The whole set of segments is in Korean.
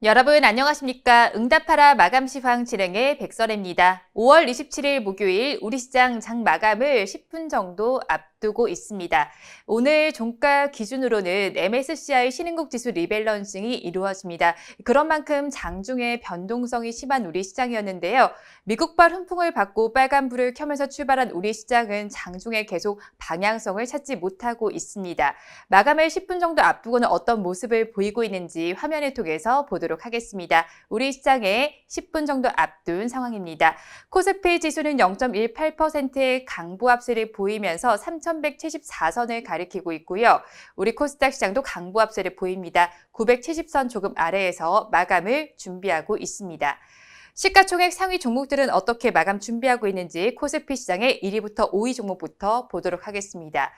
여러분 안녕하십니까? 응답하라 마감 시황 진행의 백설혜입니다. 5월 27일 목요일 우리 시장 장 마감을 10분 정도 앞두고 있습니다. 오늘 종가 기준으로는 MSCI 신흥국 지수 리밸런싱이 이루어집니다. 그런 만큼 장중에 변동성이 심한 우리 시장이었는데요. 미국발 훈풍을 받고 빨간불을 켜면서 출발한 우리 시장은 장중에 계속 방향성을 찾지 못하고 있습니다. 마감을 10분 정도 앞두고는 어떤 모습을 보이고 있는지 화면을 통해서 보도록 하겠습니다. 우리 시장에 10분 정도 앞둔 상황입니다. 코스피 지수는 0.18%의 강보 합세를 보이면서 3,174선을 가리키고 있고요. 우리 코스닥 시장도 강보 합세를 보입니다. 970선 조금 아래에서 마감을 준비하고 있습니다. 시가총액 상위 종목들은 어떻게 마감 준비하고 있는지 코스피 시장의 1위부터 5위 종목부터 보도록 하겠습니다.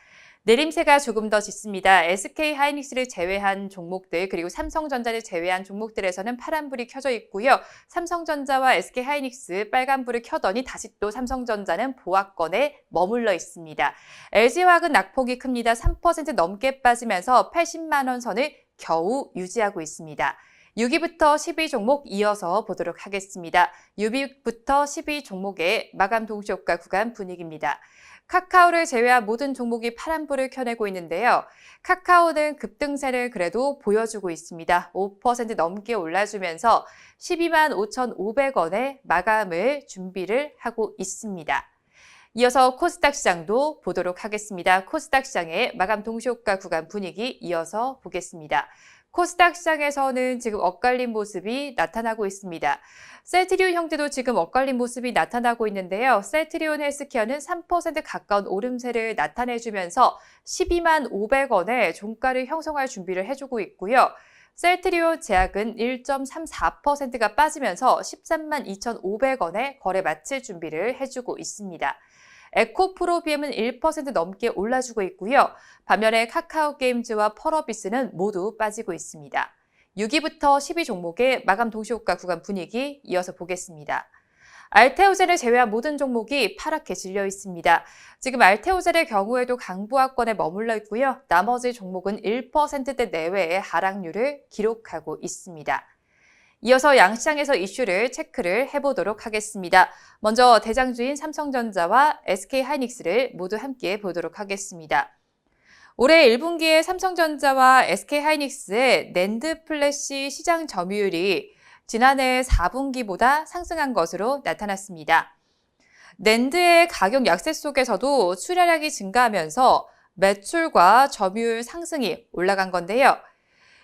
내림세가 조금 더 짙습니다. SK하이닉스를 제외한 종목들 그리고 삼성전자를 제외한 종목들에서는 파란불이 켜져 있고요. 삼성전자와 SK하이닉스 빨간불을 켜더니 다시 또 삼성전자는 보합권에 머물러 있습니다. LG화학은 낙폭이 큽니다. 3% 넘게 빠지면서 80만 원 선을 겨우 유지하고 있습니다. 6위부터 10위 종목 이어서 보도록 하겠습니다. 6위부터 10위 종목의 마감 동시효과 구간 분위기입니다. 카카오를 제외한 모든 종목이 파란불을 켜내고 있는데요. 카카오는 급등세를 그래도 보여주고 있습니다. 5% 넘게 올라주면서 12만 5,500원에 마감을 준비를 하고 있습니다. 이어서 코스닥 시장도 보도록 하겠습니다. 코스닥 시장의 마감 동시효과 구간 분위기 이어서 보겠습니다. 코스닥 시장에서는 지금 엇갈린 모습이 나타나고 있습니다. 셀트리온 형태도 지금 엇갈린 모습이 나타나고 있는데요. 셀트리온 헬스케어는 3% 가까운 오름세를 나타내주면서 12만 500원에 종가를 형성할 준비를 해주고 있고요. 셀트리온 제약은 1.34%가 빠지면서 13만 2,500원에 거래 마칠 준비를 해주고 있습니다. 에코프로비엠은 1% 넘게 올라주고 있고요. 반면에 카카오게임즈와 펄어비스는 모두 빠지고 있습니다. 6위부터 10위 종목의 마감 동시효과 구간 분위기 이어서 보겠습니다. 알테오젤을 제외한 모든 종목이 파랗게 질려 있습니다. 지금 알테오젤의 경우에도 강보합권에 머물러 있고요. 나머지 종목은 1%대 내외의 하락률을 기록하고 있습니다. 이어서 양시장에서 이슈를 체크를 해보도록 하겠습니다. 먼저 대장주인 삼성전자와 SK하이닉스를 모두 함께 보도록 하겠습니다. 올해 1분기에 삼성전자와 SK하이닉스의 낸드 플래시 시장 점유율이 지난해 4분기보다 상승한 것으로 나타났습니다. 낸드의 가격 약세 속에서도 출하량이 증가하면서 매출과 점유율 상승이 올라간 건데요.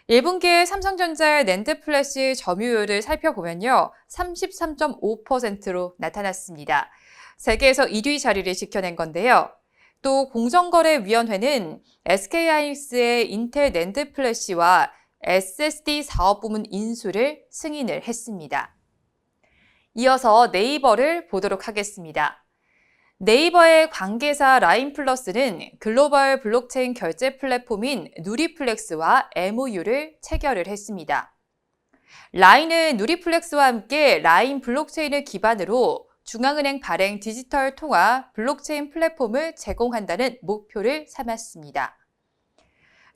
1분기에 삼성전자의 낸드 플래시 점유율을 살펴보면요. 33.5%로 나타났습니다. 세계에서 1위 자리를 지켜낸 건데요. 또 공정거래위원회는 SK하이닉스의 인텔 낸드 플래시와 SSD 사업부문 인수를 승인을 했습니다. 이어서 네이버를 보도록 하겠습니다. 네이버의 관계사 라인플러스는 글로벌 블록체인 결제 플랫폼인 누리플렉스와 MOU를 체결을 했습니다. 라인은 누리플렉스와 함께 라인 블록체인을 기반으로 중앙은행 발행 디지털 통화 블록체인 플랫폼을 제공한다는 목표를 삼았습니다.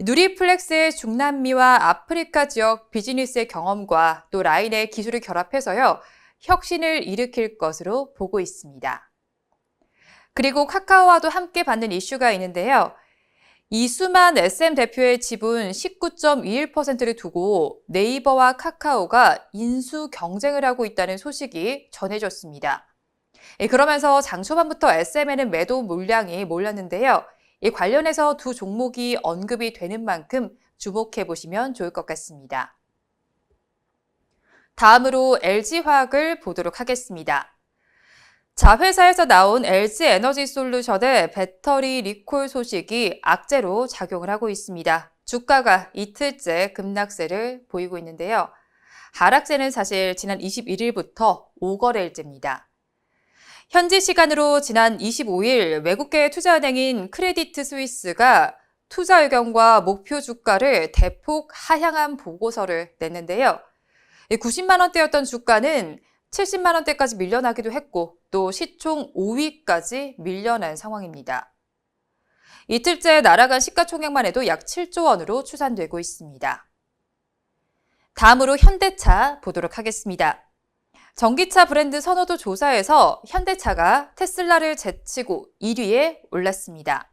누리플렉스의 중남미와 아프리카 지역 비즈니스의 경험과 또 라인의 기술을 결합해서요, 혁신을 일으킬 것으로 보고 있습니다. 그리고 카카오와도 함께 받는 이슈가 있는데요. 이수만 SM 대표의 지분 19.21%를 두고 네이버와 카카오가 인수 경쟁을 하고 있다는 소식이 전해졌습니다. 그러면서 장 초반부터 SM에는 매도 물량이 몰렸는데요. 이 관련해서 두 종목이 언급이 되는 만큼 주목해 보시면 좋을 것 같습니다. 다음으로 LG화학을 보도록 하겠습니다. 자회사에서 나온 LG에너지솔루션의 배터리 리콜 소식이 악재로 작용을 하고 있습니다. 주가가 이틀째 급락세를 보이고 있는데요. 하락세는 사실 지난 21일부터 5거래일째입니다. 현지 시간으로 지난 25일 외국계 투자은행인 크레디트 스위스가 투자 의견과 목표 주가를 대폭 하향한 보고서를 냈는데요. 90만 원대였던 주가는 70만 원대까지 밀려나기도 했고 또 시총 5위까지 밀려난 상황입니다. 이틀째 날아간 시가총액만 해도 약 7조 원으로 추산되고 있습니다. 다음으로 현대차 보도록 하겠습니다. 전기차 브랜드 선호도 조사에서 현대차가 테슬라를 제치고 1위에 올랐습니다.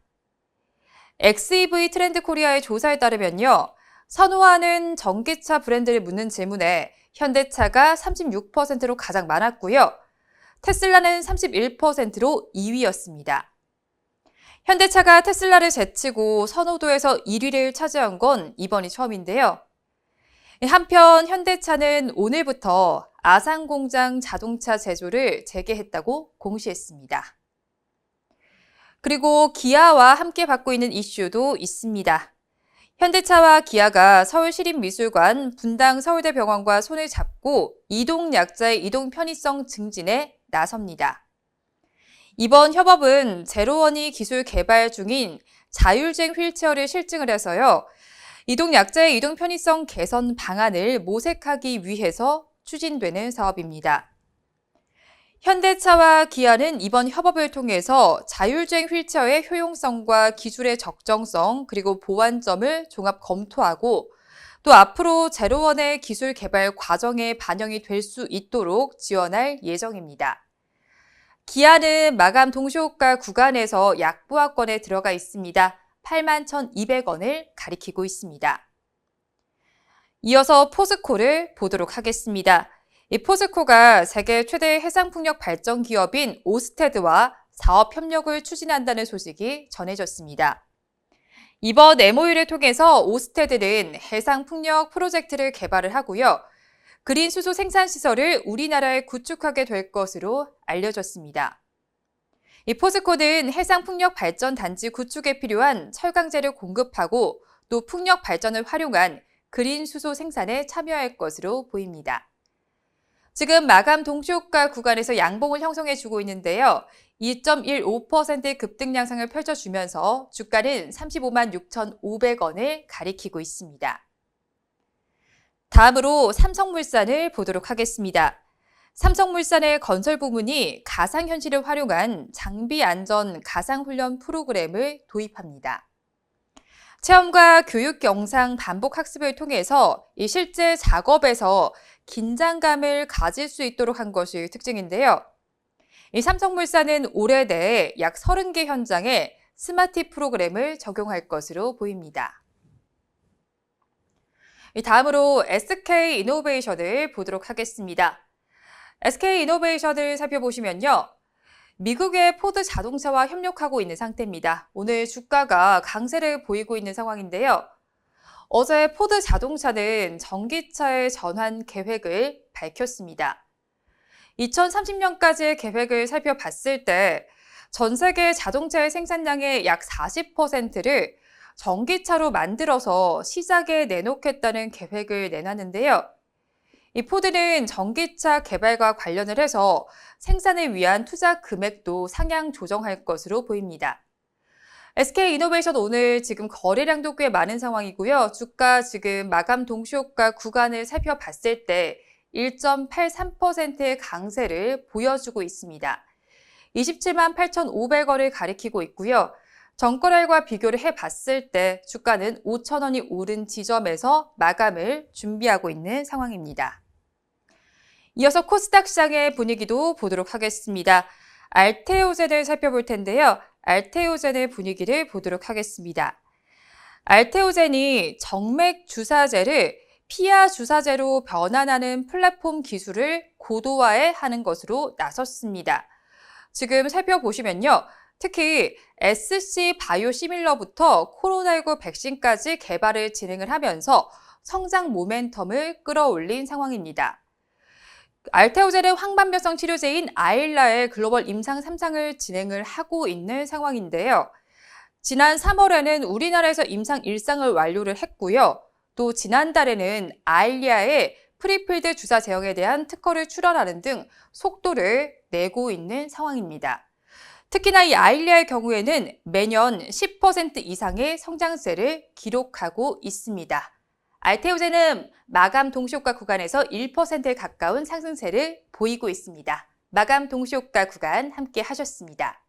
XEV 트렌드 코리아의 조사에 따르면요. 선호하는 전기차 브랜드를 묻는 질문에 현대차가 36%로 가장 많았고요. 테슬라는 31%로 2위였습니다. 현대차가 테슬라를 제치고 선호도에서 1위를 차지한 건 이번이 처음인데요. 한편 현대차는 오늘부터 아산공장 자동차 제조를 재개했다고 공시했습니다. 그리고 기아와 함께 받고 있는 이슈도 있습니다. 현대차와 기아가 서울시립미술관, 분당 서울대병원과 손을 잡고 이동약자의 이동 편의성 증진에 나섭니다. 이번 협업은 제로원이 기술 개발 중인 자율주행 휠체어를 실증을 해서요. 이동약자의 이동 편의성 개선 방안을 모색하기 위해서 추진되는 사업입니다. 현대차와 기아는 이번 협업을 통해서 자율주행 휠체어의 효용성과 기술의 적정성 그리고 보완점을 종합 검토하고 또 앞으로 제로원의 기술 개발 과정에 반영이 될 수 있도록 지원할 예정입니다. 기아는 마감 동시효과 구간에서 약보합권에 들어가 있습니다. 81,200원을 가리키고 있습니다. 이어서 포스코를 보도록 하겠습니다. 이 포스코가 세계 최대 해상풍력 발전 기업인 오스테드와 사업 협력을 추진한다는 소식이 전해졌습니다. 이번 MOU를 통해서 오스테드는 해상풍력 프로젝트를 개발을 하고요. 그린 수소 생산 시설을 우리나라에 구축하게 될 것으로 알려졌습니다. 이 포스코는 해상풍력 발전 단지 구축에 필요한 철강제를 공급하고 또 풍력 발전을 활용한 그린 수소 생산에 참여할 것으로 보입니다. 지금 마감 동시효과 구간에서 양봉을 형성해주고 있는데요. 2.15% 급등 양상을 펼쳐주면서 주가는 35만 6,500원을 가리키고 있습니다. 다음으로 삼성물산을 보도록 하겠습니다. 삼성물산의 건설 부문이 가상현실을 활용한 장비 안전 가상훈련 프로그램을 도입합니다. 체험과 교육 영상 반복 학습을 통해서 이 실제 작업에서 긴장감을 가질 수 있도록 한 것이 특징인데요. 이 삼성물산은 올해 내에 약 30개 현장에 스마트 프로그램을 적용할 것으로 보입니다. 다음으로 SK이노베이션을 보도록 하겠습니다. SK이노베이션을 살펴보시면요. 미국의 포드 자동차와 협력하고 있는 상태입니다. 오늘 주가가 강세를 보이고 있는 상황인데요. 어제 포드 자동차는 전기차의 전환 계획을 밝혔습니다. 2030년까지의 계획을 살펴봤을 때 전 세계 자동차의 생산량의 약 40%를 전기차로 만들어서 시장에 내놓겠다는 계획을 내놨는데요. 이 포드는 전기차 개발과 관련을 해서 생산을 위한 투자 금액도 상향 조정할 것으로 보입니다. SK이노베이션 오늘 지금 거래량도 꽤 많은 상황이고요. 주가 지금 마감 동시효과 구간을 살펴봤을 때 1.83%의 강세를 보여주고 있습니다. 27만 8,500원을 가리키고 있고요. 전거래일과 비교를 해봤을 때 주가는 5,000원이 오른 지점에서 마감을 준비하고 있는 상황입니다. 이어서 코스닥 시장의 분위기도 보도록 하겠습니다. 알테오젠을 살펴볼 텐데요. 알테오젠의 분위기를 보도록 하겠습니다. 알테오젠이 정맥 주사제를 피하 주사제로 변환하는 플랫폼 기술을 고도화해 하는 것으로 나섰습니다. 지금 살펴보시면요. 특히 SC 바이오시밀러부터 코로나19 백신까지 개발을 진행을 하면서 성장 모멘텀을 끌어올린 상황입니다. 알테오젠의 황반변성 치료제인 아일라의 글로벌 임상 3상을 진행을 하고 있는 상황인데요. 지난 3월에는 우리나라에서 임상 1상을 완료를 했고요. 또 지난달에는 아일리아의 프리필드 주사 제형에 대한 특허를 출원하는 등 속도를 내고 있는 상황입니다. 특히나 이 아일리아의 경우에는 매년 10% 이상의 성장세를 기록하고 있습니다. 알테오젠은 마감 동시효과 구간에서 1%에 가까운 상승세를 보이고 있습니다. 마감 동시효과 구간 함께 하셨습니다.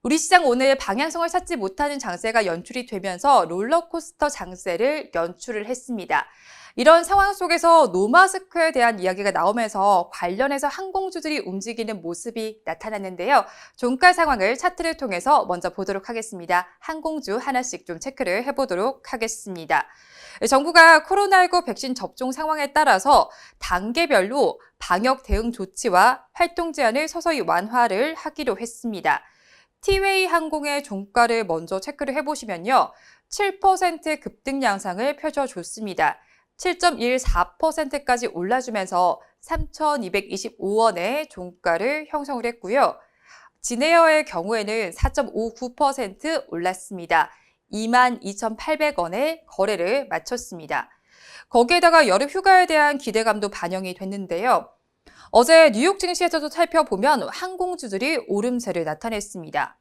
우리 시장 오늘 방향성을 찾지 못하는 장세가 연출이 되면서 롤러코스터 장세를 연출을 했습니다. 이런 상황 속에서 노마스크에 대한 이야기가 나오면서 관련해서 항공주들이 움직이는 모습이 나타났는데요. 종가 상황을 차트를 통해서 먼저 보도록 하겠습니다. 항공주 하나씩 좀 체크를 해보도록 하겠습니다. 정부가 코로나19 백신 접종 상황에 따라서 단계별로 방역 대응 조치와 활동 제한을 서서히 완화를 하기로 했습니다. 티웨이 항공의 종가를 먼저 체크를 해보시면요. 7% 급등 양상을 펼쳐줬습니다. 7.14%까지 올라주면서 3,225원의 종가를 형성을 했고요. 진에어의 경우에는 4.59% 올랐습니다. 22,800원에 거래를 마쳤습니다. 거기에다가 여름 휴가에 대한 기대감도 반영이 됐는데요. 어제 뉴욕 증시에서도 살펴보면 항공주들이 오름세를 나타냈습니다.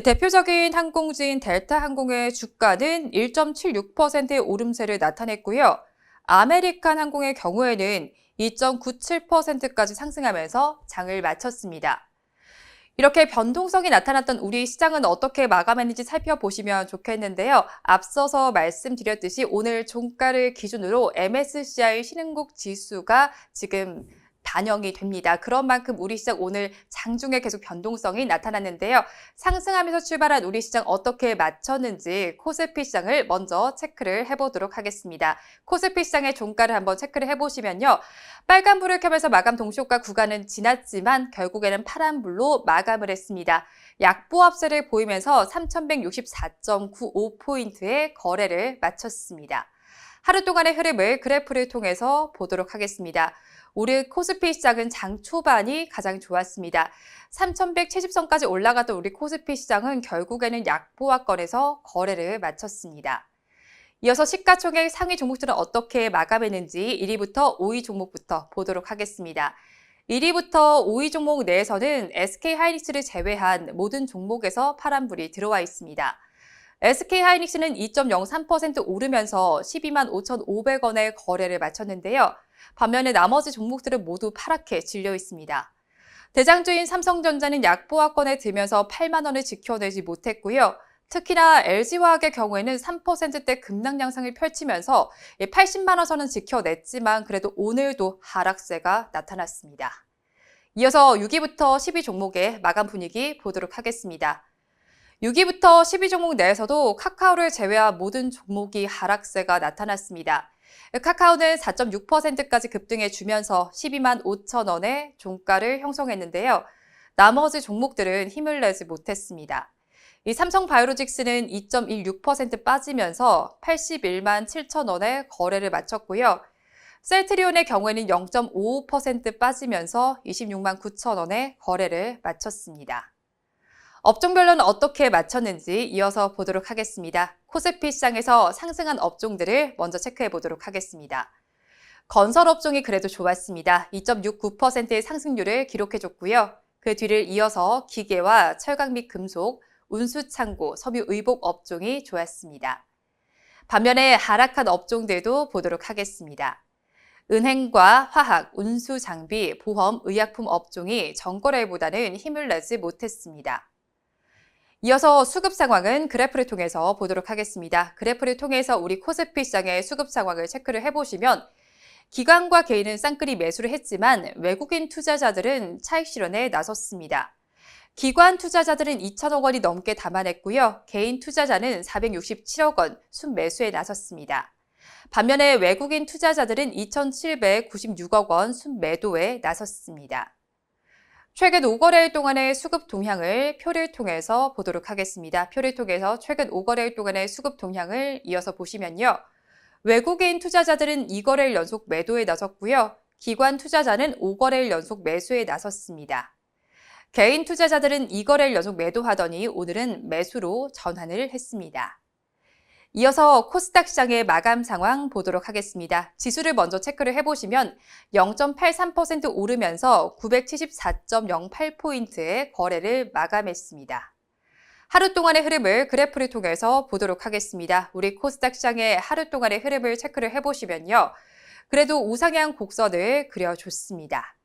대표적인 항공주인 델타 항공의 주가는 1.76%의 오름세를 나타냈고요. 아메리칸 항공의 경우에는 2.97%까지 상승하면서 장을 마쳤습니다. 이렇게 변동성이 나타났던 우리 시장은 어떻게 마감했는지 살펴보시면 좋겠는데요. 앞서서 말씀드렸듯이 오늘 종가를 기준으로 MSCI 신흥국 지수가 지금 반영이 됩니다. 그런 만큼 우리 시장 오늘 장중에 계속 변동성이 나타났는데요. 상승하면서 출발한 우리 시장 어떻게 맞췄는지 코스피 시장을 먼저 체크를 해보도록 하겠습니다. 코스피 시장의 종가를 한번 체크를 해보시면요. 빨간불을 켜면서 마감 동시효과 구간은 지났지만 결국에는 파란불로 마감을 했습니다. 약보합세를 보이면서 3,164.95포인트의 거래를 마쳤습니다. 하루 동안의 흐름을 그래프를 통해서 보도록 하겠습니다. 우리 코스피 시장은 장 초반이 가장 좋았습니다. 3,170선까지 올라갔던 우리 코스피 시장은 결국에는 약보합권에서 거래를 마쳤습니다. 이어서 시가총액 상위 종목들은 어떻게 마감했는지 1위부터 5위 종목부터 보도록 하겠습니다. 1위부터 5위 종목 내에서는 SK하이닉스를 제외한 모든 종목에서 파란불이 들어와 있습니다. SK하이닉스는 2.03% 오르면서 12만 5,500원의 거래를 마쳤는데요. 반면에 나머지 종목들은 모두 파랗게 질려 있습니다. 대장주인 삼성전자는 약보합권에 들면서 8만 원을 지켜내지 못했고요. 특히나 LG화학의 경우에는 3%대 급락 양상을 펼치면서 80만 원 선은 지켜냈지만 그래도 오늘도 하락세가 나타났습니다. 이어서 6위부터 10위 종목의 마감 분위기 보도록 하겠습니다. 6위부터 10위 종목 내에서도 카카오를 제외한 모든 종목이 하락세가 나타났습니다. 카카오는 4.6%까지 급등해 주면서 12만 5천 원의 종가를 형성했는데요. 나머지 종목들은 힘을 내지 못했습니다. 이 삼성바이오로직스는 2.16% 빠지면서 81만 7천 원의 거래를 마쳤고요. 셀트리온의 경우에는 0.55% 빠지면서 26만 9천 원의 거래를 마쳤습니다. 업종별로는 어떻게 마쳤는지 이어서 보도록 하겠습니다. 코스피 시장에서 상승한 업종들을 먼저 체크해 보도록 하겠습니다. 건설업종이 그래도 좋았습니다. 2.69%의 상승률을 기록해줬고요. 그 뒤를 이어서 기계와 철강 및 금속, 운수창고, 섬유의복 업종이 좋았습니다. 반면에 하락한 업종들도 보도록 하겠습니다. 은행과 화학, 운수장비, 보험, 의약품 업종이 전거래보다는 힘을 내지 못했습니다. 이어서 수급 상황은 그래프를 통해서 보도록 하겠습니다. 그래프를 통해서 우리 코스피 시장의 수급 상황을 체크를 해보시면 기관과 개인은 쌍끌이 매수를 했지만 외국인 투자자들은 차익 실현에 나섰습니다. 기관 투자자들은 2천억 원이 넘게 담아냈고요. 개인 투자자는 467억 원 순매수에 나섰습니다. 반면에 외국인 투자자들은 2,796억 원 순매도에 나섰습니다. 최근 5거래일 동안의 수급 동향을 표를 통해서 보도록 하겠습니다. 표를 통해서 최근 5거래일 동안의 수급 동향을 이어서 보시면요. 외국인 투자자들은 2거래일 연속 매도에 나섰고요. 기관 투자자는 5거래일 연속 매수에 나섰습니다. 개인 투자자들은 2거래일 연속 매도하더니 오늘은 매수로 전환을 했습니다. 이어서 코스닥 시장의 마감 상황 보도록 하겠습니다. 지수를 먼저 체크를 해보시면 0.83% 오르면서 974.08포인트의 거래를 마감했습니다. 하루 동안의 흐름을 그래프를 통해서 보도록 하겠습니다. 우리 코스닥 시장의 하루 동안의 흐름을 체크를 해보시면요. 그래도 우상향 곡선을 그려줬습니다.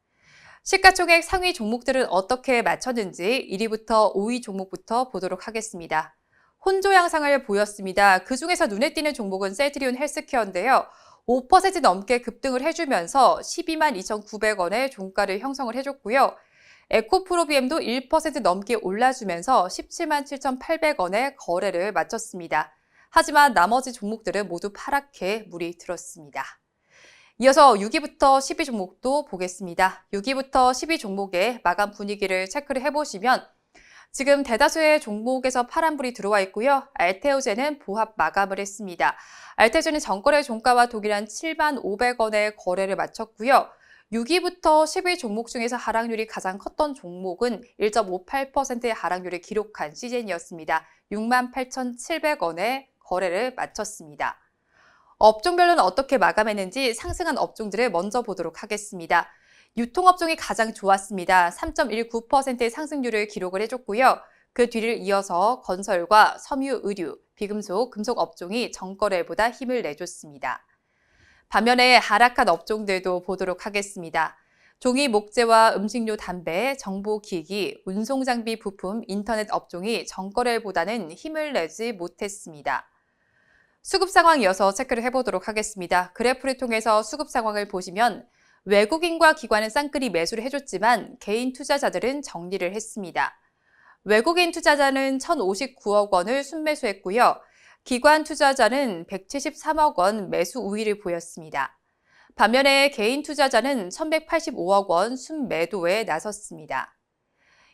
시가총액 상위 종목들은 어떻게 맞췄는지 1위부터 5위 종목부터 보도록 하겠습니다. 혼조 양상을 보였습니다. 그중에서 눈에 띄는 종목은 셀트리온 헬스케어인데요. 5% 넘게 급등을 해주면서 12만 2,900원의 종가를 형성을 해줬고요. 에코프로비엠도 1% 넘게 올라주면서 17만 7,800원의 거래를 마쳤습니다. 하지만 나머지 종목들은 모두 하락해 물이 들었습니다. 이어서 6위부터 10위 종목도 보겠습니다. 6위부터 10위 종목의 마감 분위기를 체크를 해보시면 지금 대다수의 종목에서 파란불이 들어와 있고요. 알테오젠은 보합 마감을 했습니다. 알테오젠은 전거래 종가와 동일한 7만 500원의 거래를 마쳤고요. 6위부터 10위 종목 중에서 하락률이 가장 컸던 종목은 1.58%의 하락률을 기록한 시젠이었습니다. 6만 8,700원의 거래를 마쳤습니다. 업종별로는 어떻게 마감했는지 상승한 업종들을 먼저 보도록 하겠습니다. 유통업종이 가장 좋았습니다. 3.19%의 상승률을 기록을 해줬고요. 그 뒤를 이어서 건설과 섬유, 의류, 비금속, 금속 업종이 전거래보다 힘을 내줬습니다. 반면에 하락한 업종들도 보도록 하겠습니다. 종이, 목재와 음식료, 담배, 정보기기, 운송장비, 부품, 인터넷 업종이 전거래보다는 힘을 내지 못했습니다. 수급 상황 이어서 체크를 해보도록 하겠습니다. 그래프를 통해서 수급 상황을 보시면 외국인과 기관은 쌍끌이 매수를 해줬지만 개인 투자자들은 정리를 했습니다. 외국인 투자자는 1,059억 원을 순매수했고요. 기관 투자자는 173억 원 매수 우위를 보였습니다. 반면에 개인 투자자는 1,185억 원 순매도에 나섰습니다.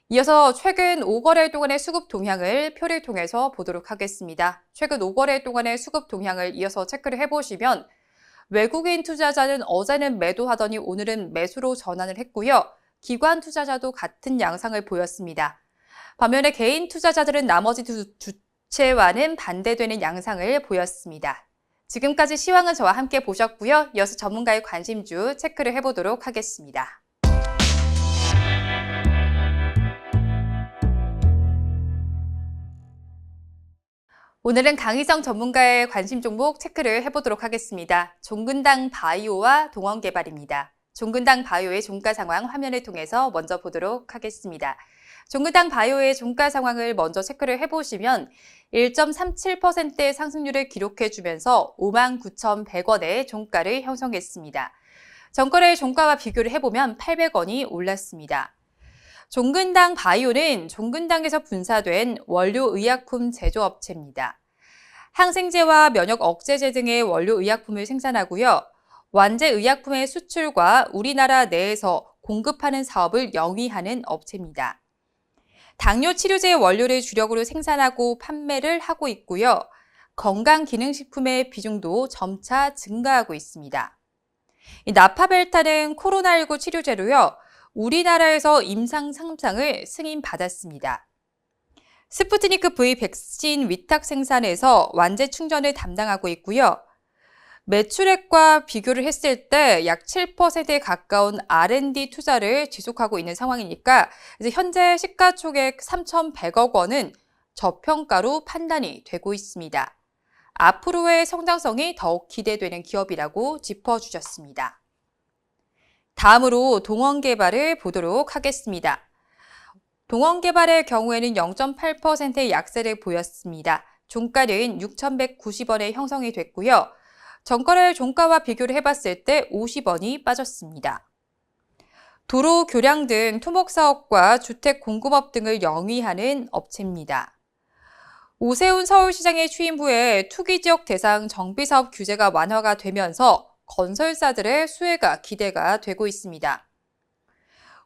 이어서 최근 5거래일 동안의 수급 동향을 표를 통해서 보도록 하겠습니다. 최근 5거래일 동안의 수급 동향을 이어서 체크를 해보시면 외국인 투자자는 어제는 매도하더니 오늘은 매수로 전환을 했고요. 기관 투자자도 같은 양상을 보였습니다. 반면에 개인 투자자들은 나머지 주체와는 반대되는 양상을 보였습니다. 지금까지 시황은 저와 함께 보셨고요. 이어서 전문가의 관심주 체크를 해보도록 하겠습니다. 오늘은 강희정 전문가의 관심 종목 체크를 해보도록 하겠습니다. 종근당 바이오와 동원개발입니다. 종근당 바이오의 종가 상황 화면을 통해서 먼저 보도록 하겠습니다. 종근당 바이오의 종가 상황을 먼저 체크를 해보시면 1.37%의 상승률을 기록해주면서 59,100원의 종가를 형성했습니다. 전거래 종가와 비교를 해보면 800원이 올랐습니다. 종근당 바이오는 종근당에서 분사된 원료 의약품 제조업체입니다. 항생제와 면역 억제제 등의 원료 의약품을 생산하고요. 완제 의약품의 수출과 우리나라 내에서 공급하는 사업을 영위하는 업체입니다. 당뇨 치료제 원료를 주력으로 생산하고 판매를 하고 있고요. 건강기능식품의 비중도 점차 증가하고 있습니다. 나파벨타는 코로나19 치료제로요. 우리나라에서 임상 상장을 승인받았습니다. 스푸트니크 V 백신 위탁 생산에서 완제 충전을 담당하고 있고요. 매출액과 비교를 했을 때 약 7%에 가까운 R&D 투자를 지속하고 있는 상황이니까 이제 현재 시가총액 3,100억 원은 저평가로 판단이 되고 있습니다. 앞으로의 성장성이 더욱 기대되는 기업이라고 짚어주셨습니다. 다음으로 동원개발을 보도록 하겠습니다. 동원개발의 경우에는 0.8%의 약세를 보였습니다. 종가는 6,190원에 형성이 됐고요. 전거래일 종가와 비교를 해봤을 때 50원이 빠졌습니다. 도로, 교량 등 토목사업과 주택 공급업 등을 영위하는 업체입니다. 오세훈 서울시장의 취임 후에 투기지역 대상 정비사업 규제가 완화가 되면서 건설사들의 수혜가 기대가 되고 있습니다.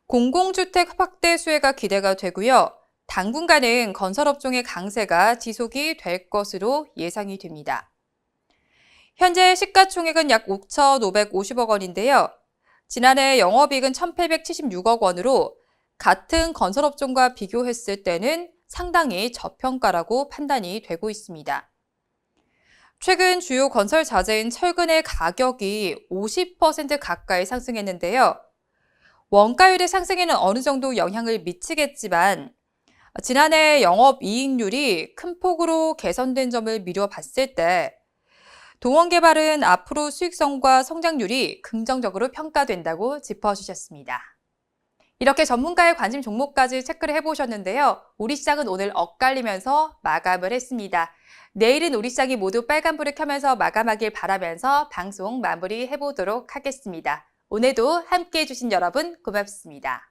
공공주택 확대 수혜가 기대가 되고요. 당분간은 건설업종의 강세가 지속이 될 것으로 예상이 됩니다. 현재 시가총액은 약 5,550억 원인데요. 지난해 영업이익은 1,876억 원으로 같은 건설업종과 비교했을 때는 상당히 저평가라고 판단이 되고 있습니다. 최근 주요 건설 자재인 철근의 가격이 50% 가까이 상승했는데요. 원가율의 상승에는 어느 정도 영향을 미치겠지만 지난해 영업이익률이 큰 폭으로 개선된 점을 미뤄봤을 때 동원개발은 앞으로 수익성과 성장률이 긍정적으로 평가된다고 짚어주셨습니다. 이렇게 전문가의 관심 종목까지 체크를 해보셨는데요. 우리 시장은 오늘 엇갈리면서 마감을 했습니다. 내일은 우리 시장이 모두 빨간불을 켜면서 마감하길 바라면서 방송 마무리해보도록 하겠습니다. 오늘도 함께해 주신 여러분 고맙습니다.